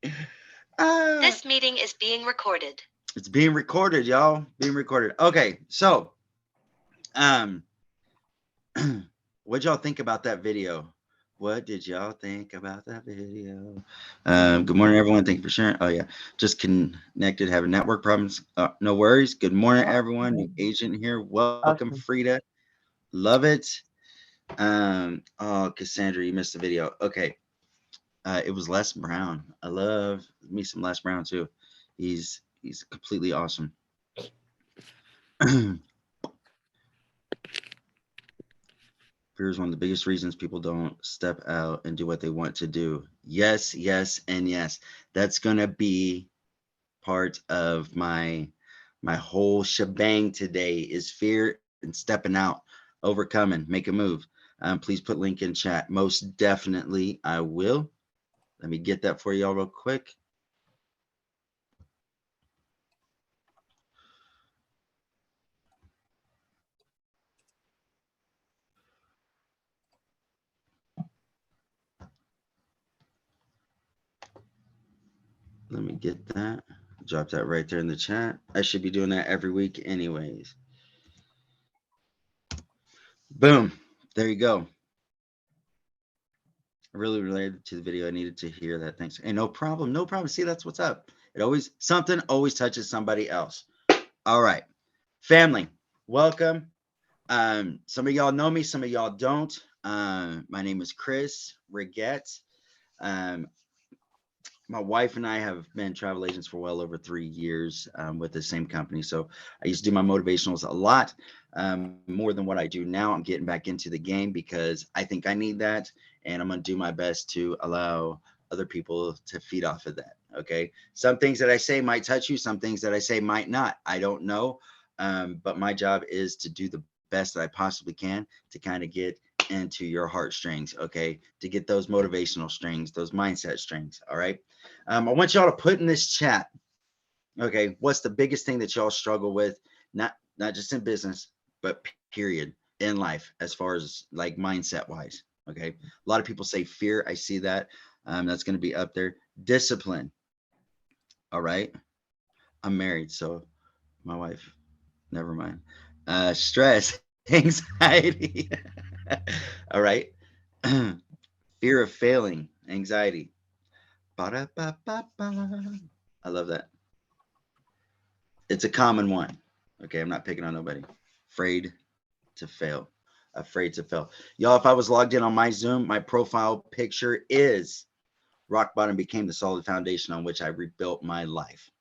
This meeting is being recorded. It's being recorded, y'all. Being recorded. Okay, so um, what'd y'all think about that video? What did y'all think about that video? Good morning, everyone. Thank you for sharing. Oh yeah, just connected, having network problems. No worries. Good morning, everyone. New agent here. Welcome, Awesome. Frida. Love it. Oh, Cassandra, you missed the video. Okay, it was Les Brown. I love me some Les Brown too. He's completely awesome. Fear is one of the biggest reasons people don't step out and do what they want to do. Yes, yes, and yes. That's gonna be part of my whole shebang today is fear and stepping out, overcoming, make a move. Please put link in chat. Most definitely, I will. Let me get that for y'all real quick. Let me get that. Drop that right there in the chat. I should be doing that every week, anyways. Boom. There you go. Really related to the video. I needed to hear that. Thanks. Hey, no problem. No problem. See, that's what's up. It always something always touches somebody else. All right. Family, welcome. Some of y'all know me, some of y'all don't. My name is Chris Riggett. Um, my wife and I have been travel agents for well over 3 years with the same company. So I used to do my motivationals a lot more than what I do now. I'm getting back into the game because I think I need that. And I'm going to do my best to allow other people to feed off of that. Okay. Some things that I say might touch you, some things that I say might not. I don't know. But my job is to do the best that I possibly can to kind of get into your heartstrings, okay, to get those motivational strings, those mindset strings. All right. I want y'all to put in this chat, okay, what's the biggest thing that y'all struggle with, not just in business, but period in life, as far as like mindset wise. Okay, a lot of people say fear. I see that. That's going to be up there. Discipline. All right. I'm married, so my wife. Never mind. Stress, anxiety. All right. Fear of failing, anxiety. Ba-da-ba-ba-ba. I love that. It's a common one. Okay, I'm not picking on nobody. Afraid to fail. Afraid to fail. Y'all, if I was logged in on my Zoom, my profile picture is rock bottom became the solid foundation on which I rebuilt my life.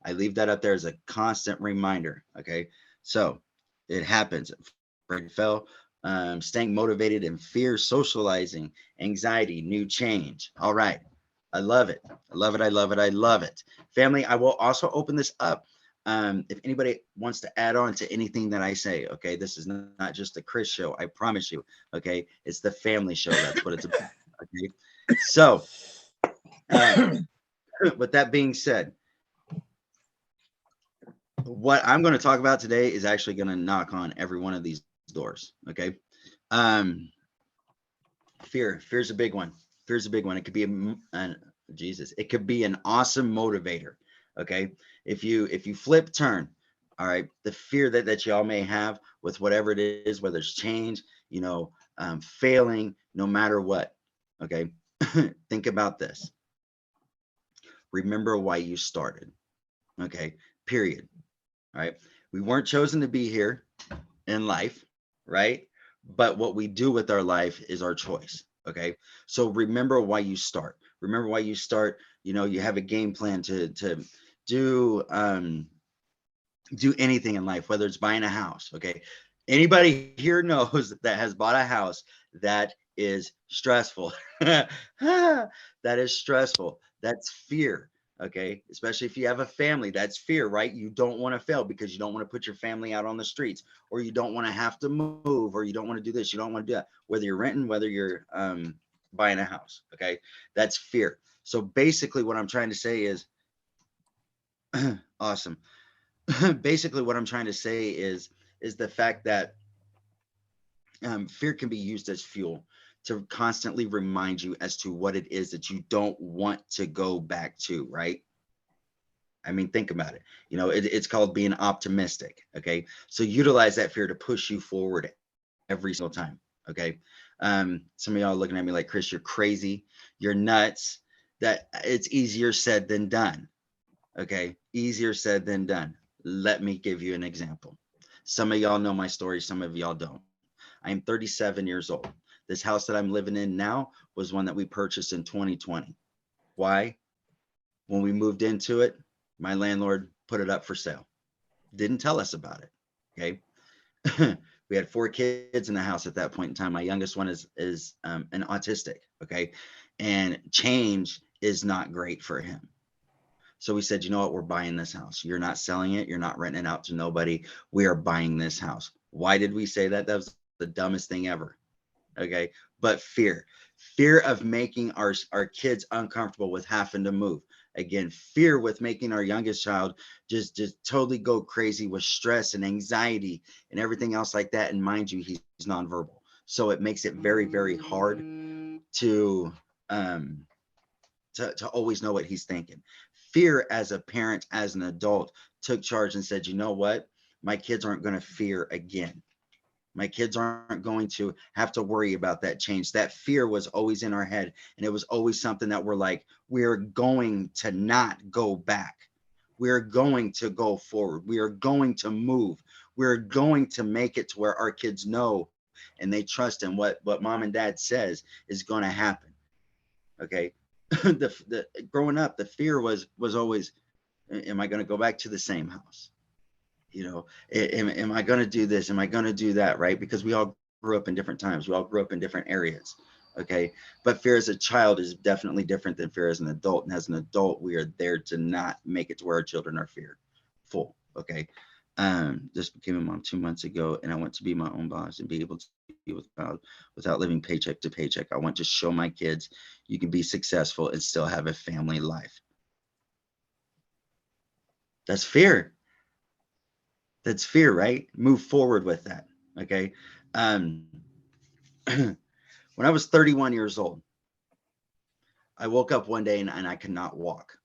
I leave that up there as a constant reminder. Okay, so it happens. Afraid to fail, staying motivated and fear, socializing, anxiety, new change. All right. I love it. I love it. I love it. I love it. Family, I will also open this up. If anybody wants to add on to anything that I say, okay, this is not just a Chris show. I promise you. Okay, it's the family show. That's what it's about. Okay, so um, with that being said, what I'm going to talk about today is actually going to knock on every one of these doors. Okay. Um, fear's a big one. Fear's a big one. It could be Jesus. It could be an awesome motivator. Okay. If you flip turn, all right, the fear that y'all may have with whatever it is, whether it's change, failing, no matter what. Okay. Think about this. Remember why you started. Okay. Period. All right. We weren't chosen to be here in life, right? But what we do with our life is our choice. Okay. So remember why you start. Remember why you start. You have a game plan to do do anything in life, whether it's buying a house. Okay. Anybody here knows that has bought a house that is stressful. That is stressful. That's fear. Okay. Especially if you have a family, that's fear, right? You don't want to fail because you don't want to put your family out on the streets, or you don't want to have to move, or you don't want to do this. You don't want to do that, whether you're renting, whether you're buying a house. Okay. That's fear. So basically, what I'm trying to say is awesome. Basically, what I'm trying to say is the fact that fear can be used as fuel to constantly remind you as to what it is that you don't want to go back to, right? I mean, think about it. It's called being optimistic. Okay. So utilize that fear to push you forward every single time. Okay. Some of y'all looking at me like, Chris, you're crazy. You're nuts. That it's easier said than done. Okay. Easier said than done. Let me give you an example. Some of y'all know my story. Some of y'all don't. I am 37 years old. This house that I'm living in now was one that we purchased in 2020. Why? When we moved into it, my landlord put it up for sale. Didn't tell us about it. Okay. We had 4 kids in the house at that point in time. My youngest one is an autistic. Okay. And change is not great for him. So we said, you know what? We're buying this house. You're not selling it. You're not renting it out to nobody. We are buying this house. Why did we say that? That was the dumbest thing ever. Okay. But fear of making our kids uncomfortable with having to move. Again, fear with making our youngest child just totally go crazy with stress and anxiety and everything else like that. And mind you, he's nonverbal. So it makes it very, very hard to um to always know what he's thinking. Fear as a parent, as an adult, took charge and said, you know what? My kids aren't going to fear again. My kids aren't going to have to worry about that change. That fear was always in our head. And it was always something that we're like, we're going to not go back. We're going to go forward. We are going to move. We're going to make it to where our kids know and they trust in what mom and dad says is going to happen. Okay. The growing up, the fear was always, am I going to go back to the same house? Am I going to do this? Am I going to do that? Right? Because we all grew up in different times. We all grew up in different areas. Okay. But fear as a child is definitely different than fear as an adult. And as an adult, we are there to not make it to where our children are fearful. Okay. Just became a mom 2 months ago, and I want to be my own boss and be able to be with child without living paycheck to paycheck. I want to show my kids you can be successful and still have a family life. That's fear. That's fear, right? Move forward with that. Okay. Um, when I was 31 years old, I woke up one day and I could not walk.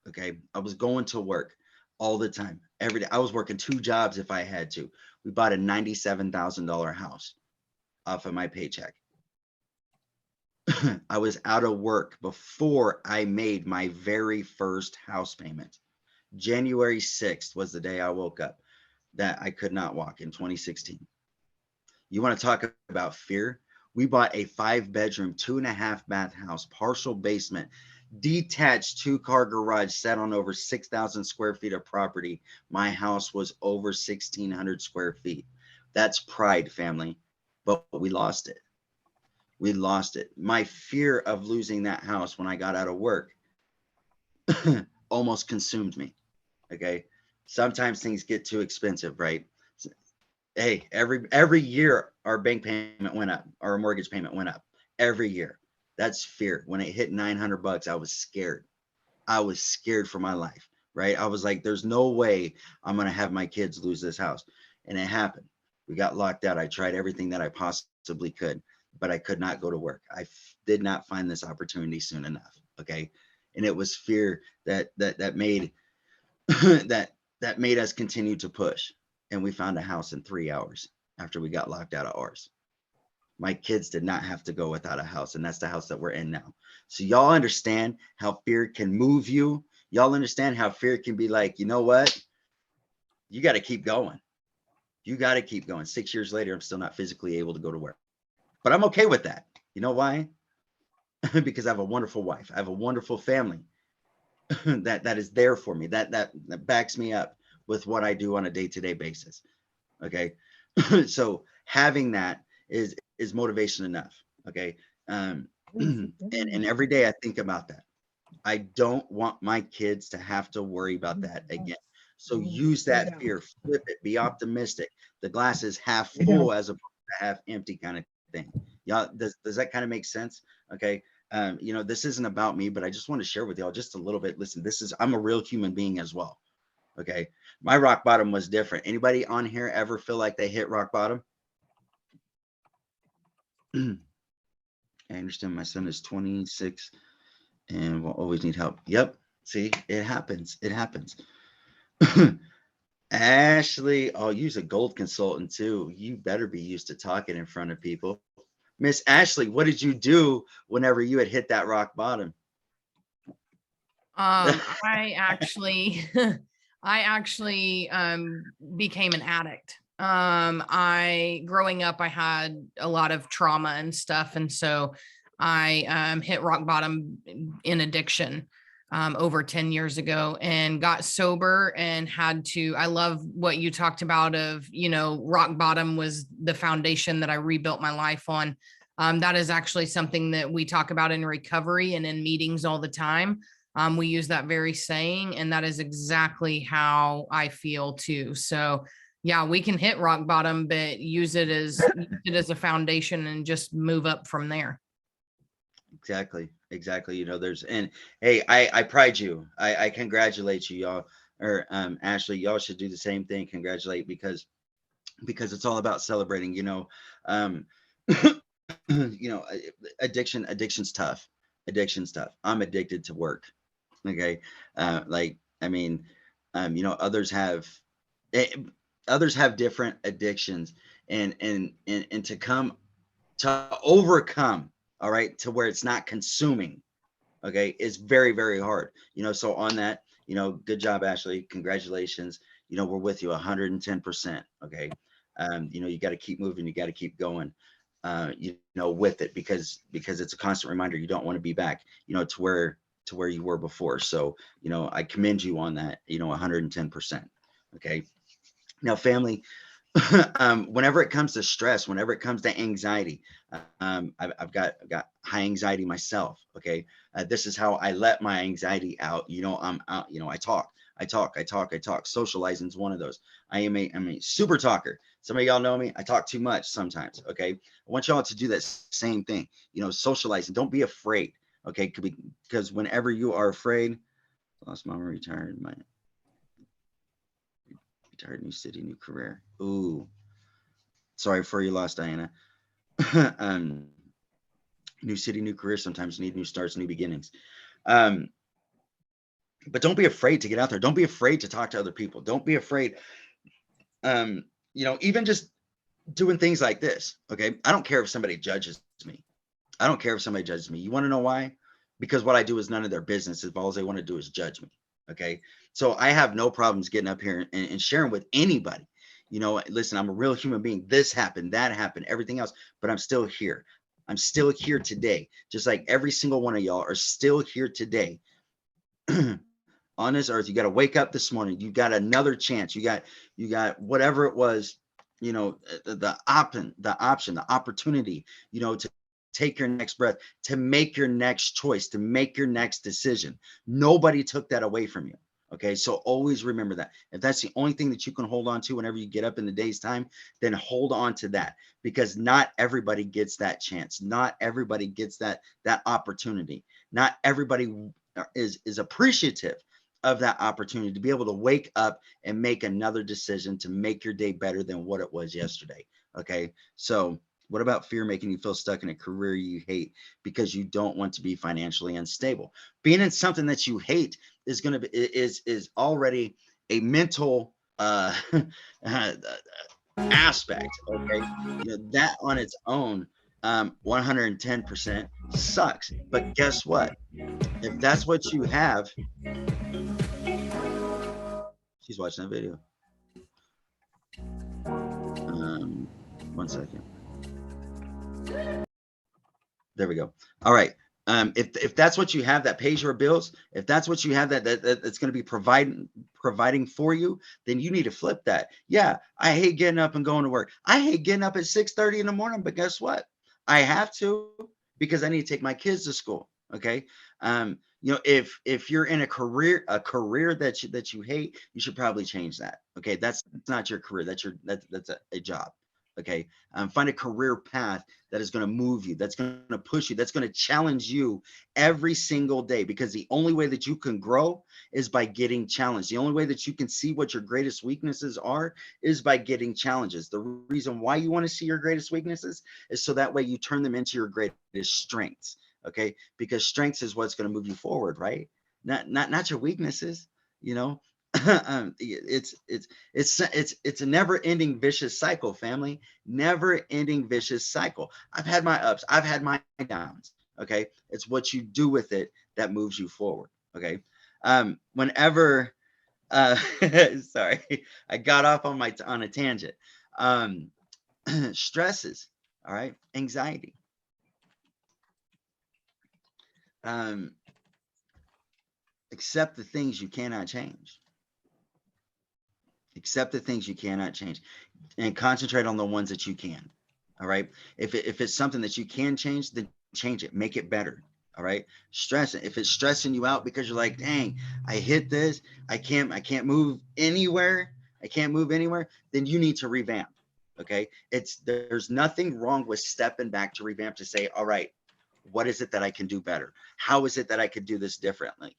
Okay. I was going to work all the time, every day. I was working 2 jobs if I had to. We bought a $97,000 house off of my paycheck. I was out of work before I made my very first house payment. January 6th was the day I woke up that I could not walk in 2016. You want to talk about fear? We bought a 5 bedroom, 2.5 bath house, partial basement, detached 2-car garage, set on over 6,000 square feet of property. My house was over 1,600 square feet. That's pride, family. But we lost it. We lost it. My fear of losing that house when I got out of work almost consumed me. Okay. Sometimes things get too expensive, right? Hey, every year our bank payment went up, our mortgage payment went up every year. That's fear. When it hit $900, I was scared. I was scared for my life, right? I was like, there's no way I'm going to have my kids lose this house. And it happened. We got locked out. I tried everything that I possibly could, but I could not go to work. Did not find this opportunity soon enough. Okay. And it was fear that made that made us continue to push. And we found a house in 3 hours after we got locked out of ours. My kids did not have to go without a house, and that's the house that we're in now. So y'all understand how fear can move you. Y'all understand how fear can be like, you know what? You got to keep going. You got to keep going. 6 years later, I'm still not physically able to go to work, but I'm okay with that. You know why? Because I have a wonderful wife. I have a wonderful family that is there for me. That backs me up with what I do on a day-to-day basis. Okay. So having that is motivation enough. Okay. And every day I think about that. I don't want my kids to have to worry about that again. So use that fear, flip it, be optimistic. The glass is half full as opposed to half empty kind of thing. Y'all, does that kind of make sense? Okay. This isn't about me, but I just want to share with y'all just a little bit. Listen, I'm a real human being as well. Okay. My rock bottom was different. Anybody on here ever feel like they hit rock bottom? I understand my son is 26 and will always need help. Yep. See, it happens. It happens. Ashley, I'll use a gold consultant too. You better be used to talking in front of people. Miss Ashley, what did you do whenever you had hit that rock bottom? I actually I actually became an addict. I growing up I had a lot of trauma and stuff, and so I hit rock bottom in addiction over 10 years ago, and got sober and had to. I love what you talked about of, rock bottom was the foundation that I rebuilt my life on. That is actually something that we talk about in recovery and in meetings all the time. We use that very saying, and that is exactly how I feel too. So, yeah, we can hit rock bottom, but use it as a foundation and just move up from there. Exactly. Exactly. There's and hey, I pride you. I congratulate you, y'all. Or Ashley, y'all should do the same thing. Congratulate because it's all about celebrating. Um, addiction's tough. Addiction's tough. I'm addicted to work. Okay. Like, I mean, others eh, have different addictions, and to overcome, all right, to where it's not consuming, okay, is very, very hard. So on that, good job, Ashley. Congratulations. We're with you 110%. Okay. You got to keep moving, you got to keep going, with it, because it's a constant reminder. You don't want to be back, to where you were before. So, I commend you on that, 110%. Okay. Now, family, whenever it comes to stress, whenever it comes to anxiety, I've got high anxiety myself. Okay. This is how I let my anxiety out. I'm out, I talk. Socializing is one of those. I'm a super talker. Some of y'all know me. I talk too much sometimes. Okay. I want y'all to do that same thing, socializing. Don't be afraid. Okay. Because whenever you are afraid, lost mama, retired, new city, new career. Ooh, sorry for your loss, Diana. um, New city, new career. Sometimes you need new starts, new beginnings. Um, but don't be afraid to get out there. Don't be afraid to talk to other people. Don't be afraid. Even just doing things like this. Okay. I don't care if somebody judges me. I don't care if somebody judges me. You want to know why? Because what I do is none of their business. If all they want to do is judge me. Okay. So I have no problems getting up here and sharing with anybody. Listen, I'm a real human being. This happened, that happened, everything else, but I'm still here. I'm still here today. Just like every single one of y'all are still here today on this earth. You got to wake up this morning. You got another chance. You got whatever it was, the opportunity, to take your next breath, to make your next choice, to make your next decision. Nobody took that away from you. Okay. So always remember that. If that's the only thing that you can hold on to whenever you get up in the day's time, then hold on to that, because not everybody gets that chance. Not everybody gets that opportunity. Not everybody is appreciative of that opportunity to be able to wake up and make another decision to make your day better than what it was yesterday. Okay. So what about fear making you feel stuck in a career you hate because you don't want to be financially unstable? Being in something that you hate is already a mental aspect. Okay. That on its own, 110% sucks. But guess what? If that's what you have, she's watching that video. 1 second. There we go. All right. If that's what you have that pays your bills, if that's what you have that's going to be providing for you, then you need to flip that. Yeah, I hate getting up and going to work. I hate getting up at 6:30 in the morning, but guess what? I have to, because I need to take my kids to school. Okay. If you're in a career that you hate, you should probably change that. Okay, that's not your career. That's a job. Okay. Find a career path that is going to move you, that's going to push you, that's going to challenge you every single day, because the only way that you can grow is by getting challenged. The only way that you can see what your greatest weaknesses are is by getting challenges. The reason why you want to see your greatest weaknesses is so that way you turn them into your greatest strengths. Okay. Because strengths is what's going to move you forward, right? Not your weaknesses, you know. It's a never-ending vicious cycle, family. Never-ending vicious cycle. I've had my ups, I've had my downs. Okay, it's what you do with it that moves you forward. Okay, whenever, sorry, I got off on a tangent. Um, stresses, all right, anxiety. Um, accept the things you cannot change. Accept the things you cannot change, and concentrate on the ones that you can. All right. If it's something that you can change, then change it, make it better. All right. Stress it. If it's stressing you out because you're like, dang, I hit this, I can't move anywhere. I can't move anywhere. Then you need to revamp. Okay. There's nothing wrong with stepping back to revamp, to say, all right, what is it that I can do better? How is it that I could do this differently?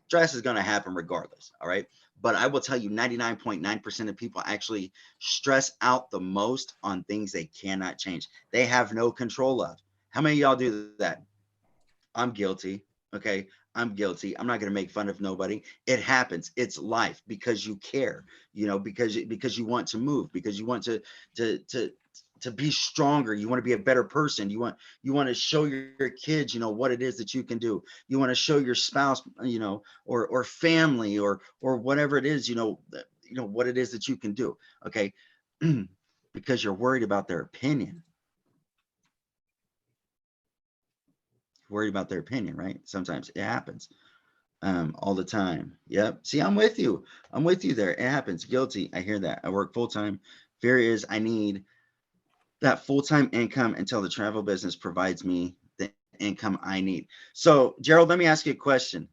Stress is going to happen regardless. All right. But I will tell you, 99.9% of people actually stress out the most on things they cannot change. They have no control of. How many of y'all do that? I'm guilty. Okay. I'm guilty. I'm not going to make fun of nobody. It happens. It's life, because you care, because you want to move, because you want to be stronger. You want to be a better person. You want to show your kids, what it is that you can do. You want to show your spouse, or family, or whatever it is, what it is that you can do. Okay. Because you're worried about their opinion. Worried about their opinion, right? Sometimes it happens. All the time. Yep. See, I'm with you. I'm with you there. It happens. Guilty. I hear that. I work full time. Fear is I need that full-time income until the travel business provides me the income I need. So, Gerald, let me ask you a question,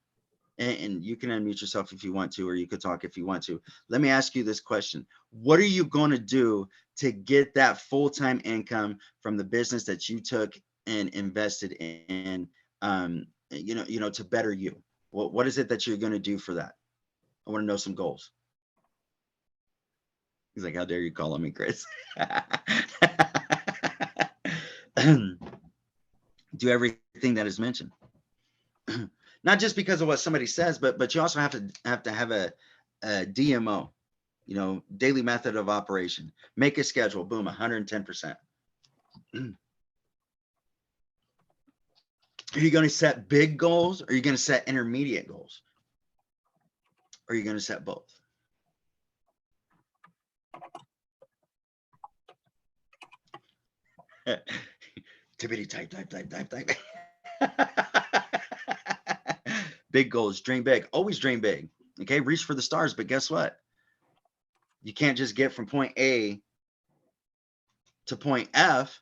and you can unmute yourself if you want to, or you could talk if you want to. Let me ask you this question. What are you going to do to get that full-time income from the business that you took and invested in, to better you? What is it that you're going to do for that? I want to know some goals. He's like, how dare you call on me, Chris? Do everything that is mentioned. Not just because of what somebody says, but you also have to have a DMO, daily method of operation. Make a schedule. Boom, 110%. Are you going to set big goals, or are you going to set intermediate goals? Or are you going to set both? Tippity type. Big goals, dream big. Always dream big. Okay, reach for the stars, but guess what? You can't just get from point A to point F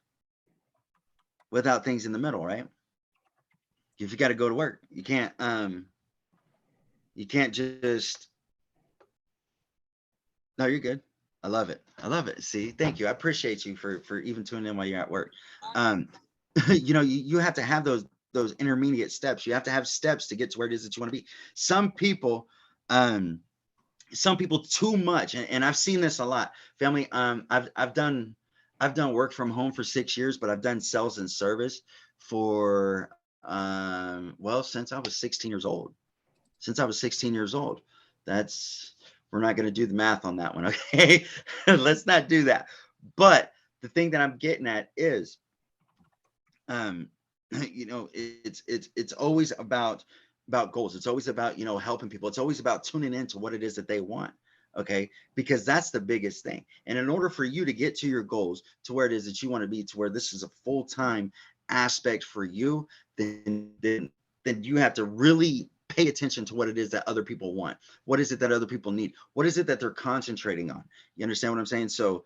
without things in the middle, right? If you got to go to work, you can't just. No, you're good. I love it. I love it. See, thank you. I appreciate you for even tuning in while you're at work. You have to have those intermediate steps. You have to have steps to get to where it is that you want to be. Some people too much, and I've seen this a lot. Family, I've done work from home for 6 years, but I've done sales and service for since I was 16 years old. We're not going to do the math on that one. Okay. Let's not do that. But the thing that I'm getting at is, it's always about goals. It's always about, helping people. It's always about tuning into what it is that they want. Okay. Because that's the biggest thing. And in order for you to get to your goals, to where it is that you want to be, to where this is a full-time aspect for you, then you have to really pay attention to what it is that other people want. What is it that other people need? What is it that they're concentrating on? You understand what I'm saying? So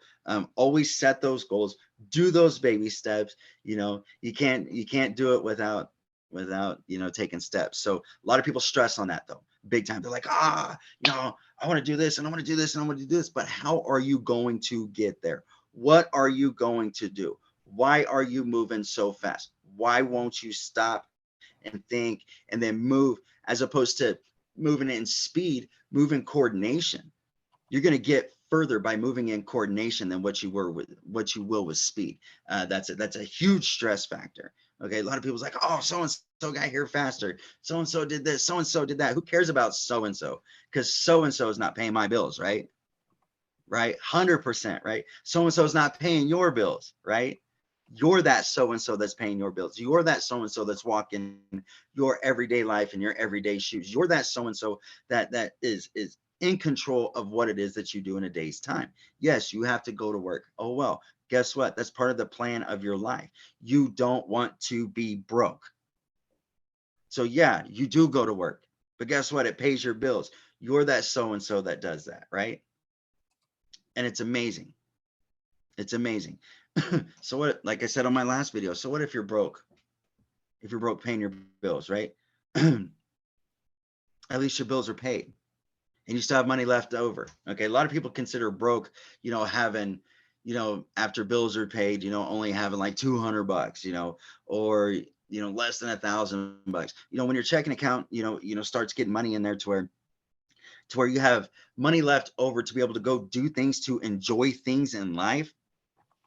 always set those goals, do those baby steps. You can't do it without taking steps. So a lot of people stress on that though, big time. They're like, I want to do this and I want to do this and I want to do this, but how are you going to get there? What are you going to do? Why are you moving so fast? Why won't you stop and think and then move, as opposed to moving in speed, move in coordination? You're going to get further by moving in coordination than what you will with speed. That's a huge stress factor. Okay, a lot of people's like, oh, so and so got here faster. So and so did this. So and so did that. Who cares about so and so? Because so and so is not paying my bills, right? Right, 100%, right? So and so is not paying your bills, right? You're that so and so that's paying your bills. You're that so and so that's walking your everyday life in your everyday shoes. You're that so and so that is in control of what it is that you do in a day's time. Yes, you have to go to work. Oh well, guess what? That's part of the plan of your life. You don't want to be broke. So yeah, you do go to work, but guess what? It pays your bills. You're that so and so that does that, right? And it's amazing. It's amazing. So what, like I said on my last video, so what if you're broke? If you're broke paying your bills, right? At least your bills are paid and you still have money left over. Okay. A lot of people consider broke, having, after bills are paid, only having like 200 bucks, or, less than $1,000. When your checking account, starts getting money in there to where you have money left over to be able to go do things, to enjoy things in life.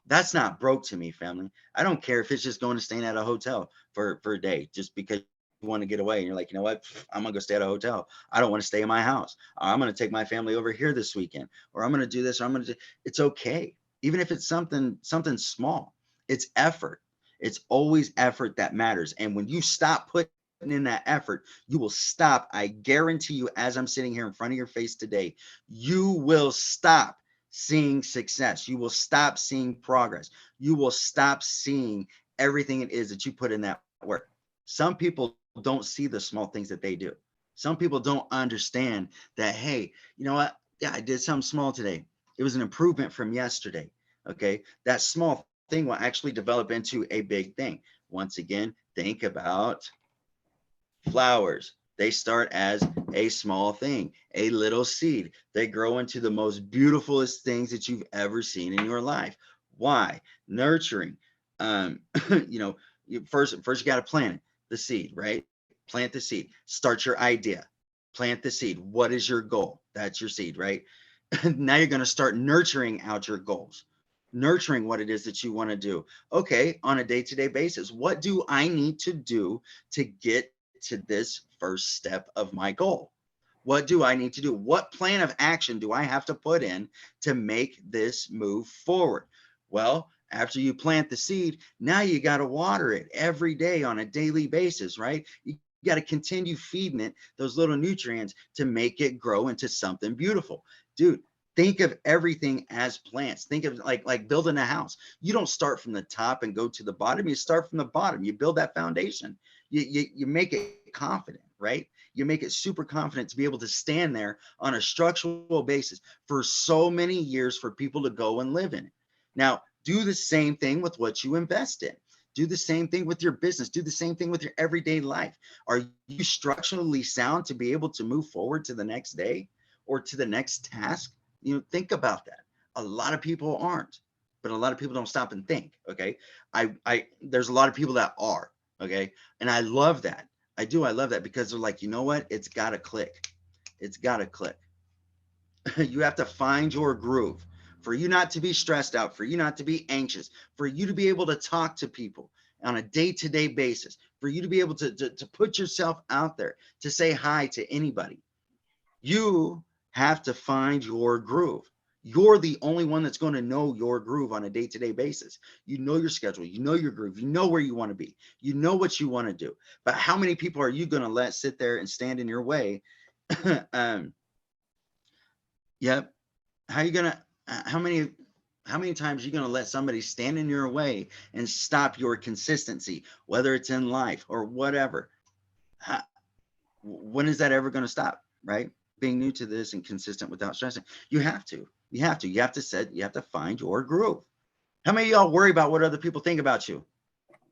That's not broke to me, family. I don't care if it's just going to staying at a hotel for a day just because you want to get away and you're like, you know what? I'm gonna go stay at a hotel. I don't want to stay in my house. I'm gonna take my family over here this weekend, or I'm gonna do this, or I'm gonna do. It's okay, even if it's something small. It's effort. It's always effort that matters. And when you stop putting in that effort, you will stop. I guarantee you, as I'm sitting here in front of your face today, you will stop seeing success. You will stop seeing progress. You will stop seeing everything it is that you put in that work. Some people don't see the small things that they do. Some people don't understand that, hey, you know what? Yeah, I did something small today. It was an improvement from yesterday. Okay. That small thing will actually develop into a big thing. Once again, think about flowers. They start as a small thing, a little seed. They grow into the most beautifulest things that you've ever seen in your life. Why? Nurturing. You know, first you got to plant the seed, right? Plant the seed. Start your idea. Plant the seed. What is your goal? That's your seed, right? Now you're going to start nurturing out your goals, nurturing what it is that you want to do. Okay, on a day-to-day basis, what do I need to do to get to this first step of my goal? What do I need to do? What plan of action do I have to put in to make this move forward? Well, after you plant the seed, now you got to water it every day on a daily basis, right? You got to continue feeding it those little nutrients to make it grow into something beautiful. Dude, think of everything as plants. Think of like building a house. You don't start from the top and go to the bottom. You start from the bottom. You build that foundation. You make it confident, right? You make it super confident to be able to stand there on a structural basis for so many years for people to go and live in it. Now, do the same thing with what you invest in. Do the same thing with your business. Do the same thing with your everyday life. Are you structurally sound to be able to move forward to the next day or to the next task? Think about that. A lot of people aren't, but a lot of people don't stop and think. Okay. There's a lot of people that are. Okay. And I love that. I do. I love that because they're like, you know what? It's got to click. It's got to click. You have to find your groove for you not to be stressed out, for you not to be anxious, for you to be able to talk to people on a day-to-day basis, for you to be able to put yourself out there, to say hi to anybody. You have to find your groove. You're the only one that's going to know your groove on a day-to-day basis. You know your schedule, you know your groove, you know where you want to be, you know what you want to do. But how many people are you going to let sit there and stand in your way? Yep. How are you gonna? How many times are you gonna let somebody stand in your way and stop your consistency, whether it's in life or whatever? How, when is that ever going to stop? Right? Being new to this and consistent without stressing. You have to. You have to. You have to set. You have to find your groove. How many of y'all worry about what other people think about you?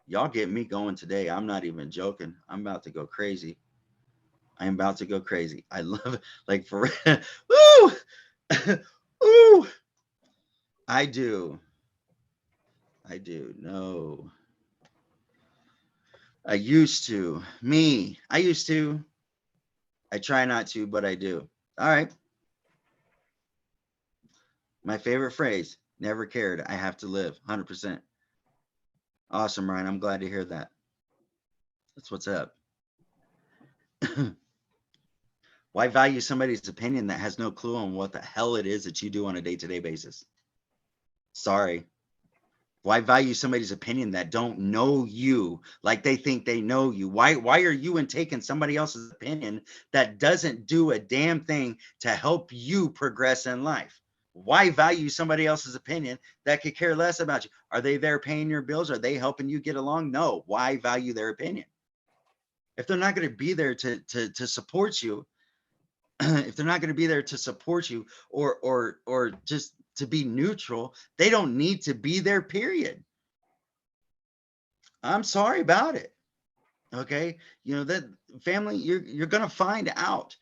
Y'all get me going today. I'm not even joking. I'm about to go crazy. I am about to go crazy. I love it. Like for woo, ooh. I do. I do. No. I used to. Me. I used to. I try not to, but I do. All right. My favorite phrase, never cared. I have to live. 100%. Awesome, Ryan. I'm glad to hear that. That's what's up. Why value somebody's opinion that has no clue on what the hell it is that you do on a day-to-day basis? Sorry. Why value somebody's opinion that don't know you like they think they know you? Why are you in taking somebody else's opinion that doesn't do a damn thing to help you progress in life? Why value somebody else's opinion that could care less about you? Are they there paying your bills? Are they helping you get along? No. Why value their opinion? If they're not going to be there to support you, if they're not going to be there to support you or just to be neutral, they don't need to be there, period. I'm sorry about it. Okay. You know, that family, you're going to find out.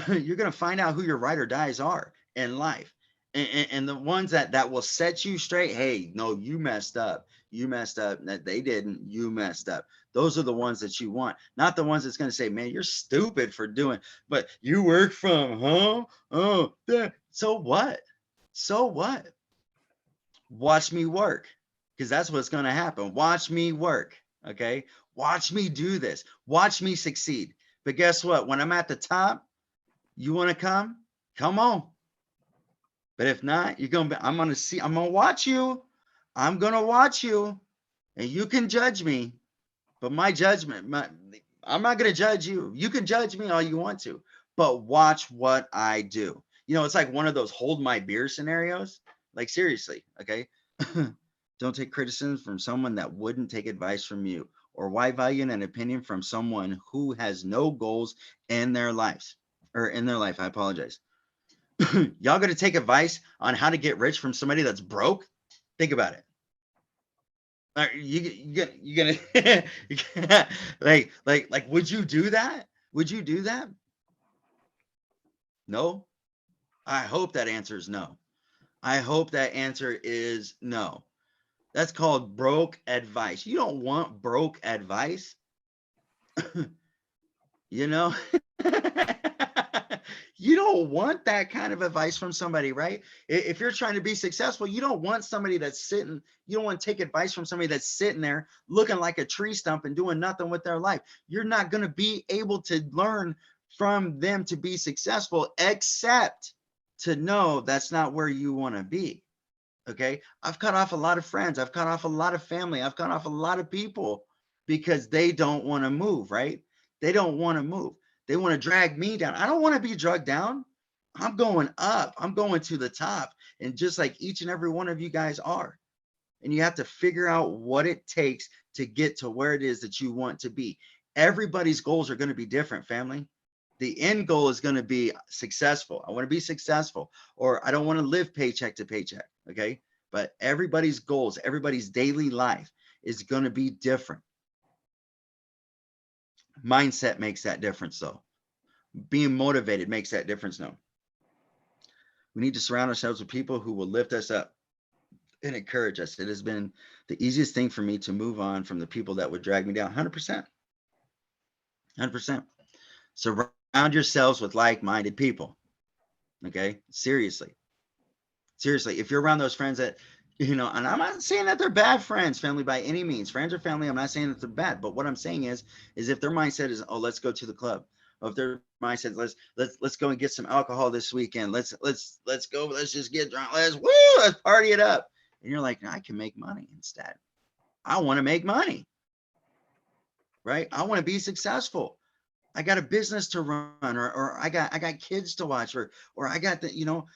You're going to find out who your ride or dies are in life. And the ones that will set you straight. Hey, no, you messed up. You messed up. That they didn't. You messed up. Those are the ones that you want, not the ones that's going to say, man, you're stupid for doing, but you work from home. Oh, so what? So what? Watch me work, because that's what's going to happen. Watch me work. Okay. Watch me do this. Watch me succeed. But guess what? When I'm at the top, you want to come? Come on. But if not, you're going to be, I'm going to watch you. I'm going to watch you, and you can judge me, but my judgment, I'm not going to judge you. You can judge me all you want to, but watch what I do. You know, it's like one of those hold my beer scenarios. Like, seriously. Okay. Don't take criticism from someone that wouldn't take advice from you, or why value an opinion from someone who has no goals in their lives or in their life. I apologize. Y'all going to take advice on how to get rich from somebody that's broke? Think about it. Are you gonna like would you do that? Would you do that? No. I hope that answer is no. I hope that answer is no. That's called broke advice. You don't want broke advice. You know, you don't want that kind of advice from somebody, right? If you're trying to be successful, you don't want somebody that's sitting, you don't want to take advice from somebody that's sitting there looking like a tree stump and doing nothing with their life. You're not going to be able to learn from them to be successful, except to know that's not where you want to be. Okay. I've cut off a lot of friends. I've cut off a lot of family. I've cut off a lot of people because they don't want to move, right? They don't want to move. They want to drag me down. I don't want to be drugged down. I'm going up. I'm going to the top. And just like each and every one of you guys are. And you have to figure out what it takes to get to where it is that you want to be. Everybody's goals are going to be different, family. The end goal is going to be successful. I want to be successful, or I don't want to live paycheck to paycheck. Okay. But everybody's goals, everybody's daily life is going to be different. Mindset makes that difference, though. Being motivated makes that difference. No. We need to surround ourselves with people who will lift us up and encourage us. It has been the easiest thing for me to move on from the people that would drag me down. 100%. 100%. Surround yourselves with like-minded people. Okay. Seriously. If you're around those friends that, you know, and I'm not saying that they're bad friends, family, by any means. Friends or family, I'm not saying that they're bad. But what I'm saying is if their mindset is, oh, let's go to the club. Or if their mindset is, let's go and get some alcohol this weekend. Let's go. Let's just get drunk. Let's party it up. And you're like, no, I can make money instead. I want to make money. Right? I want to be successful. I got a business to run, or I got kids to watch, or I got the, you know,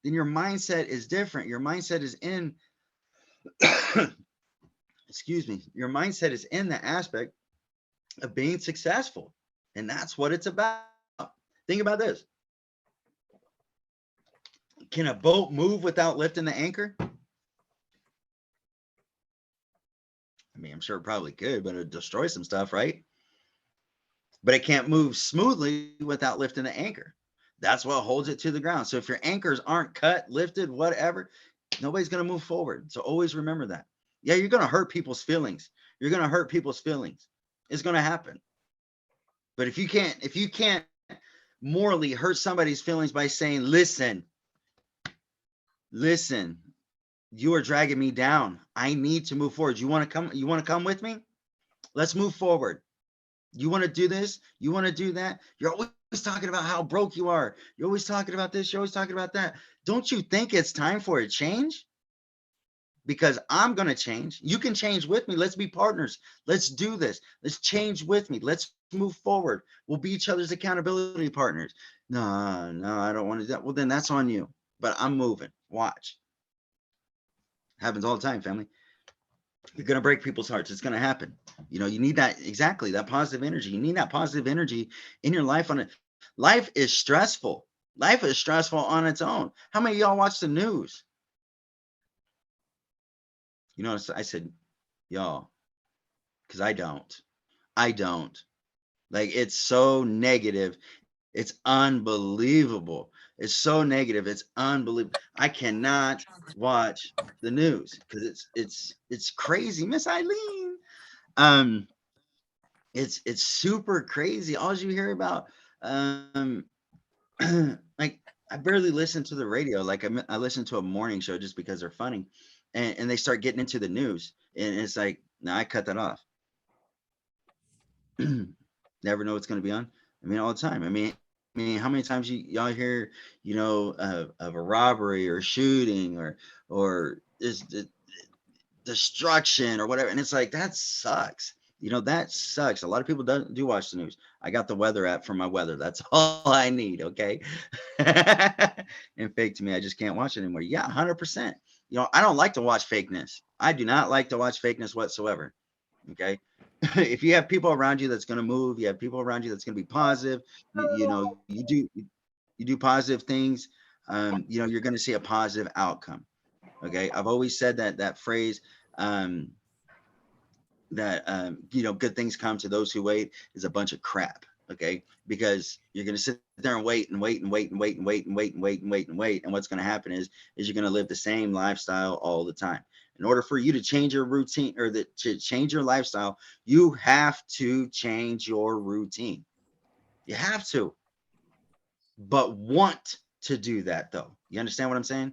then your mindset is different. Your mindset is in, excuse me, your mindset is in the aspect of being successful. And that's what it's about. Think about this. Can a boat move without lifting the anchor? I mean, I'm sure it probably could, but it'd destroy some stuff, right? But it can't move smoothly without lifting the anchor. That's what holds it to the ground. So if your anchors aren't cut, lifted, whatever, nobody's going to move forward. So always remember that. Yeah, you're going to hurt people's feelings. You're going to hurt people's feelings. It's going to happen. But if you can't morally hurt somebody's feelings by saying, listen, you are dragging me down. I need to move forward. You want to come with me? Let's move forward. You want to do this? You want to do that? You're always talking about how broke you are. You're always talking about this. You're always talking about that. Don't you think it's time for a change? Because I'm going to change. You can change with me. Let's be partners. Let's do this. Let's change with me. Let's move forward. We'll be each other's accountability partners. No, I don't want to do that. Well, then that's on you. But I'm moving. Watch. Happens all the time, family. You're going to break people's hearts. It's going to happen. You know, you need that, exactly, that positive energy. You need that positive energy in your life. Life is stressful. Life is stressful on its own. How many of y'all watch the news? You notice I said, y'all, because I don't. Like, it's so negative. It's unbelievable. It's so negative. It's unbelievable. I cannot watch the news because it's crazy, Miss Eileen. It's super crazy. All you hear about, like, I barely listen to the radio. Like, I listen to a morning show just because they're funny, and they start getting into the news, and it's like, no, I cut that off. Never know what's going to be on. I mean, all the time. I mean, how many times y'all hear, of a robbery or shooting or destruction or whatever, and it's like, that sucks. That sucks. A lot of people do watch the news. I got the weather app for my weather. That's all I need. Okay. And fake to me, I just can't watch it anymore. Yeah, 100%. I don't like to watch fakeness. I do not like to watch fakeness whatsoever. Okay. If you have people around you that's going to move, you have people around you that's going to be positive, you do positive things, you're going to see a positive outcome. Okay. I've always said that phrase, good things come to those who wait is a bunch of crap. Okay. Because you're going to sit there and wait and wait and wait and wait and wait and wait and wait and wait and wait. And what's going to happen is you're going to live the same lifestyle all the time. In order for you to change your routine to change your lifestyle, you have to change your routine. You have to, but want to do that though. You understand what I'm saying?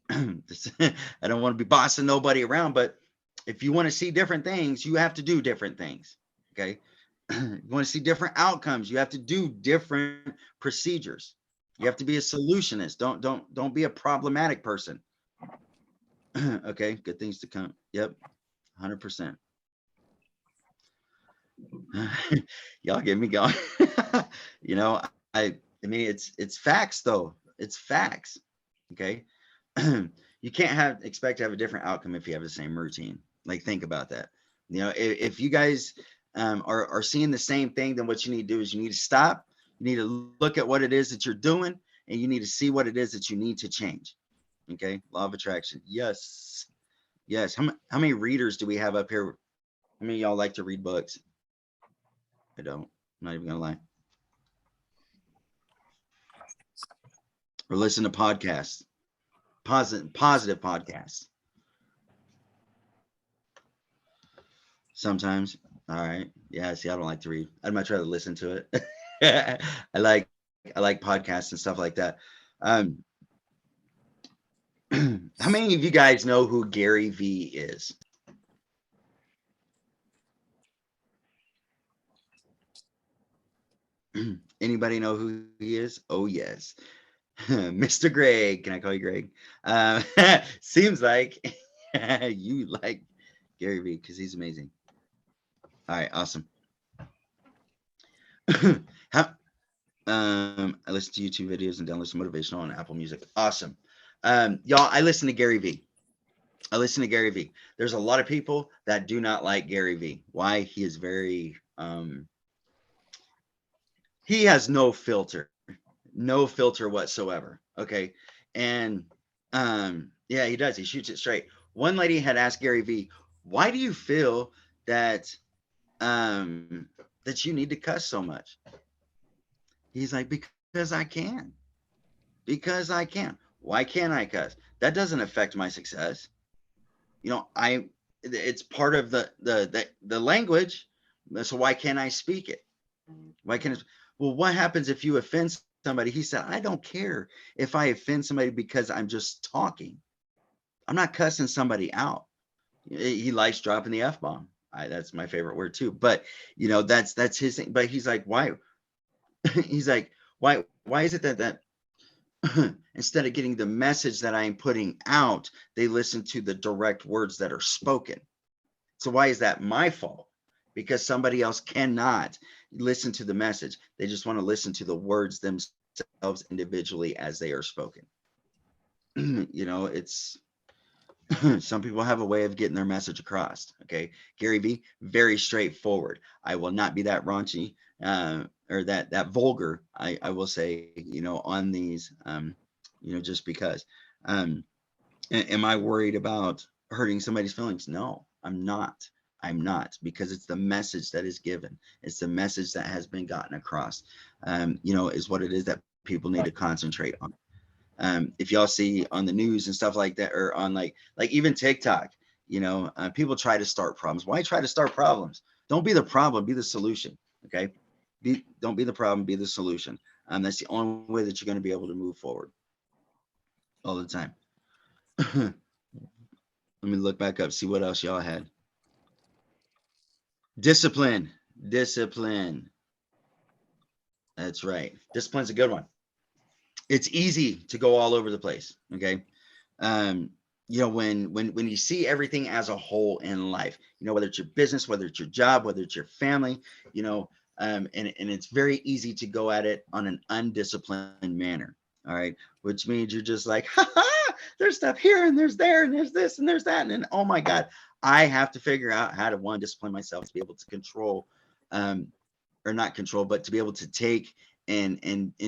I don't want to be bossing nobody around, but if you want to see different things, you have to do different things. Okay. You want to see different outcomes, you have to do different procedures. You have to be a solutionist. Don't be a problematic person. Okay, good things to come. Yep, 100%. Y'all get me going. I mean, it's facts though. It's facts. Okay. You can't expect to have a different outcome if you have the same routine. Like, think about that. If you guys are seeing the same thing, then what you need to do is you need to stop. You need to look at what it is that you're doing, and you need to see what it is that you need to change. Okay. Law of attraction. Yes. How many readers do we have up here? How many of y'all like to read books? I don't. I'm not even gonna lie. Or listen to podcasts. Positive podcasts. Sometimes. All right. Yeah. See, I don't like to read. I'd much rather listen to it. I like podcasts and stuff like that. How many of you guys know who Gary Vee is? Anybody know who he is? Oh, yes. Mr. Greg. Can I call you Greg? Seems like you like Gary Vee because he's amazing. All right. Awesome. I listen to YouTube videos and download some motivational on Apple Music. Awesome. Y'all, I listen to Gary Vee. There's a lot of people that do not like Gary Vee. Why? He is very, he has no filter whatsoever. Okay. And, yeah, he does. He shoots it straight. One lady had asked Gary Vee, why do you feel that, that you need to cuss so much? He's like, because I can. Why can't I cuss? That doesn't affect my success. You know, it's part of the language. So why can't I speak it? Why can't it? Well, what happens if you offend somebody? He said, I don't care if I offend somebody because I'm just talking. I'm not cussing somebody out. He likes dropping the F-bomb. That's my favorite word too. But you know, that's his thing. But he's like, why? He's like, why is it that instead of getting the message that I'm putting out, they listen to the direct words that are spoken? So why is that my fault? Because somebody else cannot listen to the message. They just want to listen to the words themselves individually as they are spoken. You know, it's some people have a way of getting their message across. Okay. Gary V, very straightforward. I will not be that raunchy or that vulgar. I will say, you know, on these, you know, just because. Am I worried about hurting somebody's feelings? No, I'm not. I'm not, because it's the message that is given. It's the message that has been gotten across, you know, is what it is that people need to concentrate on. If y'all see on the news and stuff like that, or on like even TikTok, you know, people try to start problems. Why try to start problems? Don't be the problem, be the solution. Okay. Don't be the problem, be the solution. That's the only way that you're going to be able to move forward all the time. Let me look back up, see what else y'all had. Discipline. Discipline. That's right. Discipline's a good one. It's easy to go all over the place. Okay. You know, when you see everything as a whole in life, you know, whether it's your business, whether it's your job, whether it's your family, you know, and it's very easy to go at it on an undisciplined manner. All right. Which means you're just like, ha ha, there's stuff here and there's there and there's this and there's that. And then, oh my God, I have to figure out how to one, discipline myself to be able to control, um, or not control, but to be able to take and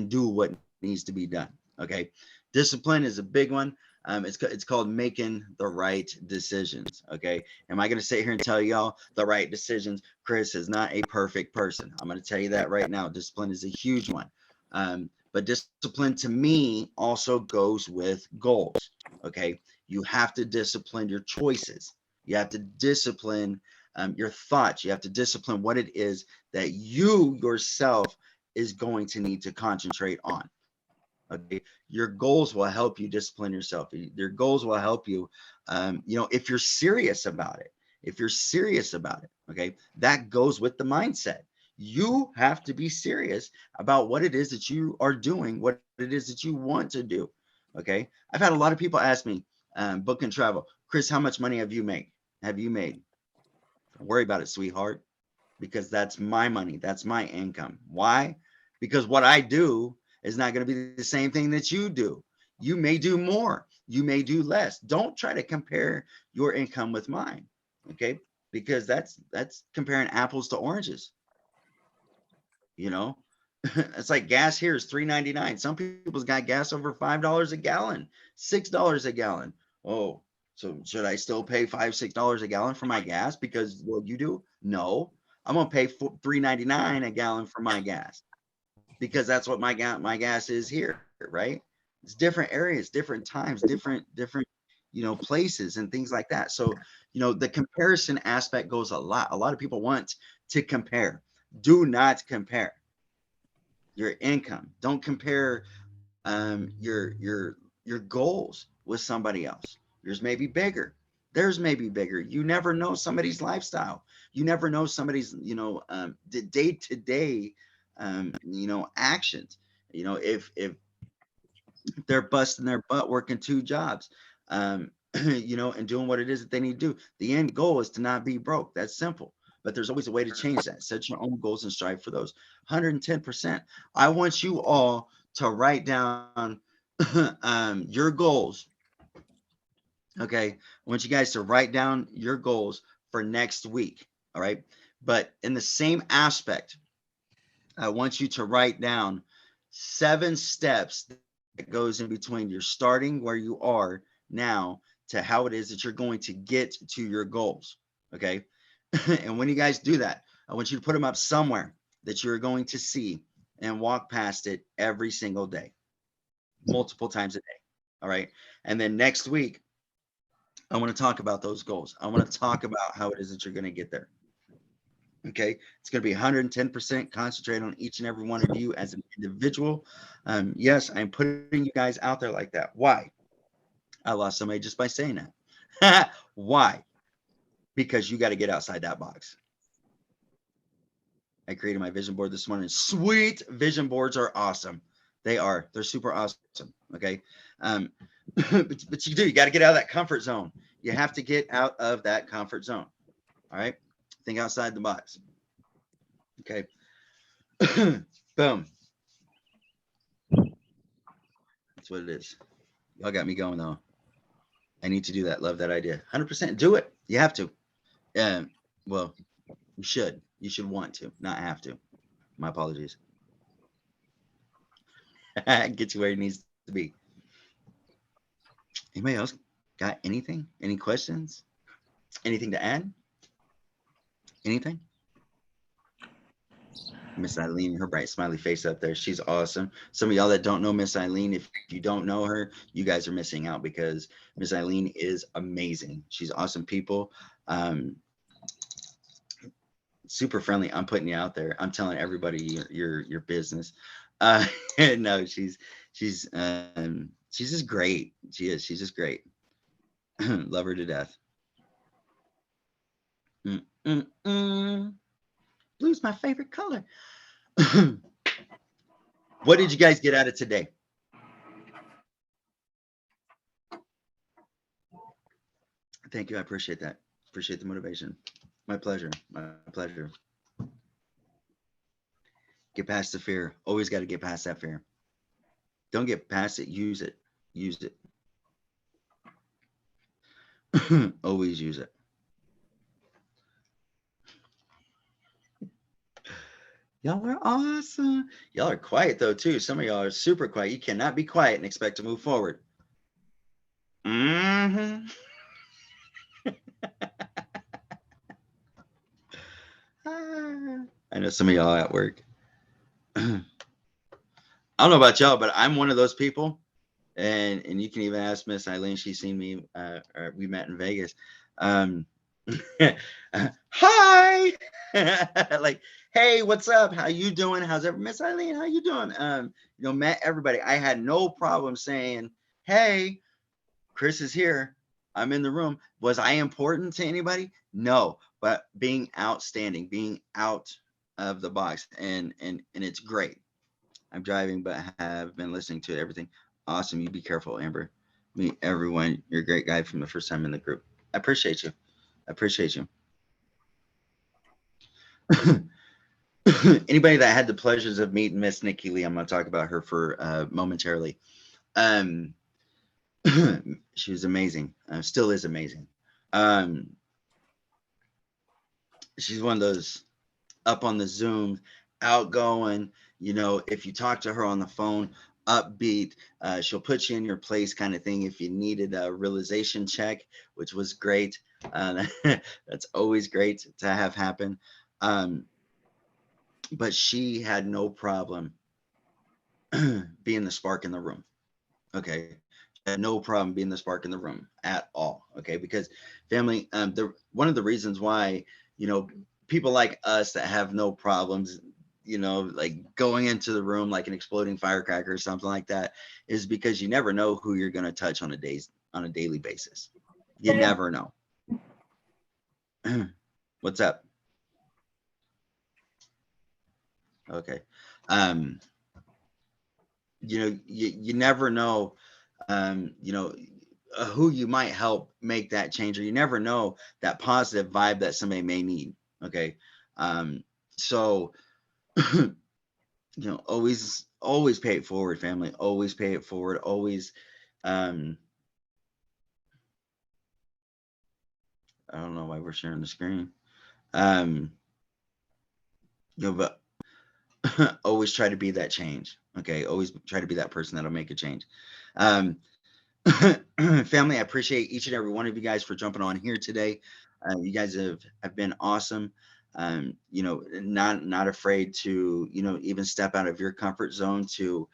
do what needs to be done. Okay. Discipline is a big one. It's called making the right decisions. Okay. Am I going to sit here and tell y'all the right decisions? Chris is not a perfect person. I'm going to tell you that right now. Discipline is a huge one. But discipline to me also goes with goals. Okay. You have to discipline your choices. You have to discipline your thoughts. You have to discipline what it is that you yourself is going to need to concentrate on. Okay, your goals will help you discipline yourself. Your goals will help you, you know, if you're serious about it. If you're serious about it, okay, that goes with the mindset. You have to be serious about what it is that you are doing, what it is that you want to do. Okay, I've had a lot of people ask me, book and travel, Chris, how much money have you made? Have you made? Don't worry about it, sweetheart, because that's my money. That's my income. Why? Because what I do is not going to be the same thing that you do. You may do more. You may do less. Don't try to compare your income with mine. Okay. Because that's comparing apples to oranges. You know, it's like gas here is $3.99. Some people's got gas over $5 a gallon, $6 a gallon. Oh, so should I still pay $5, $6 a gallon for my gas because well you do? No, I'm gonna pay $3.99 a gallon for my gas because that's what my gas is here, right? It's different areas, different times, different you know places and things like that. So you know the comparison aspect goes a lot. A lot of people want to compare. Do not compare your income. Don't compare your goals with somebody else. Yours may be bigger. Theirs may be bigger. You never know somebody's lifestyle. You never know somebody's day to day you know actions. You know if they're busting their butt working two jobs. You know, and doing what it is that they need to do. The end goal is to not be broke. That's simple. But there's always a way to change that. Set your own goals and strive for those. 110%. I want you all to write down your goals. Okay. I want you guys to write down your goals for next week. All right. But in the same aspect, I want you to write down 7 steps that goes in between your starting where you are now to how it is that you're going to get to your goals. Okay. And when you guys do that, I want you to put them up somewhere that you're going to see and walk past it every single day, multiple times a day. All right. And then next week, I want to talk about those goals. I want to talk about how it is that you're going to get there. Okay. It's going to be 110% concentrate on each and every one of you as an individual. Yes, I'm putting you guys out there like that. Why? I lost somebody just by saying that. Why? Because you got to get outside that box. I created my vision board this morning. Sweet vision boards are awesome. They are. They're super awesome. Okay. But you got to get out of that comfort zone. You have to get out of that comfort zone. All right. Think outside the box. Okay. Boom. That's what it is. Y'all got me going though. I need to do that. Love that idea. 100% do it. You have to. Well, you should. You should want to, not have to. My apologies. Get you where it needs to be. Anybody else got anything? Any questions? Anything to add? Anything? Miss Eileen, her bright smiley face up there. She's awesome. Some of y'all that don't know Miss Eileen, if you don't know her, you guys are missing out because Miss Eileen is amazing. She's awesome people. Super friendly. I'm putting you out there. I'm telling everybody your business. No, she's just great. She is. She's just great. Love her to death. Blue's my favorite color. What did you guys get out of today? Thank you. I appreciate that. Appreciate the motivation. My pleasure. My pleasure. Get past the fear. Always got to get past that fear. Don't get past it. Use it. Use it. Always use it. Y'all are awesome. Y'all are quiet though too. Some of y'all are super quiet. You cannot be quiet and expect to move forward. Mm-hmm. I know some of y'all at work. I don't know about y'all, but I'm one of those people. And you can even ask Miss Eileen. She's seen me. Or we met in Vegas. Hi. Like, hey, what's up? How you doing? How's everybody? Miss Eileen, how you doing? Met everybody. I had no problem saying, hey, Chris is here. I'm in the room. Was I important to anybody? No, but being outstanding, being out of the box, and it's great. I'm driving, but have been listening to everything. Awesome. You be careful, Amber. Meet everyone. You're a great guy from the first time in the group. I appreciate you. I appreciate you. Anybody that had the pleasures of meeting Miss Nikki Lee, I'm going to talk about her for momentarily. She was amazing. Still is amazing. She's one of those up on the Zoom, outgoing. If you talk to her on the phone, upbeat, she'll put you in your place kind of thing if you needed a realization check, which was great. That's always great to have happen. But she had no problem being the spark in the room. Okay. She had no problem being the spark in the room at all. Okay. Because family, one of the reasons why, people like us that have no problems, like going into the room like an exploding firecracker or something like that, is because you never know who you're going to touch on a daily basis. You never know. What's up? Okay. You never know, who you might help make that change, or you never know that positive vibe that somebody may need. Okay. So, always pay it forward, family. Always pay it forward. Always, I don't know why we're sharing the screen. But always try to be that change. Okay. Always try to be that person that'll make a change. Family, I appreciate each and every one of you guys for jumping on here today. You guys have been awesome. Not afraid to, even step out of your comfort zone to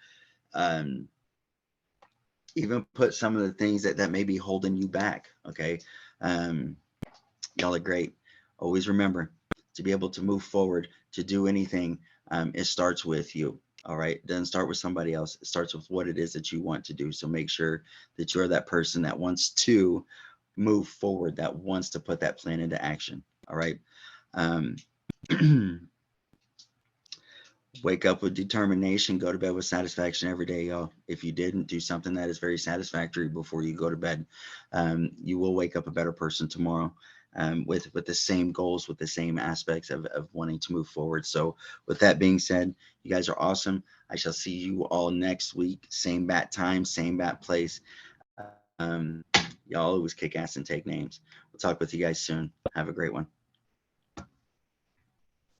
even put some of the things that may be holding you back. Okay. Y'all are great. Always remember, to be able to move forward, to do anything, it starts with you. All right. It doesn't start with somebody else. It starts with what it is that you want to do. So make sure that you're that person that wants to move forward, that wants to put that plan into action. All right. Um, Wake up with determination, go to bed with satisfaction every day, y'all. If you didn't do something that is very satisfactory before you go to bed, you will wake up a better person tomorrow, with the same goals, with the same aspects of wanting to move forward. So with that being said, you guys are awesome. I shall see you all next week. Same bat time, same bat place. Y'all always kick ass and take names. We'll talk with you guys soon. Have a great one.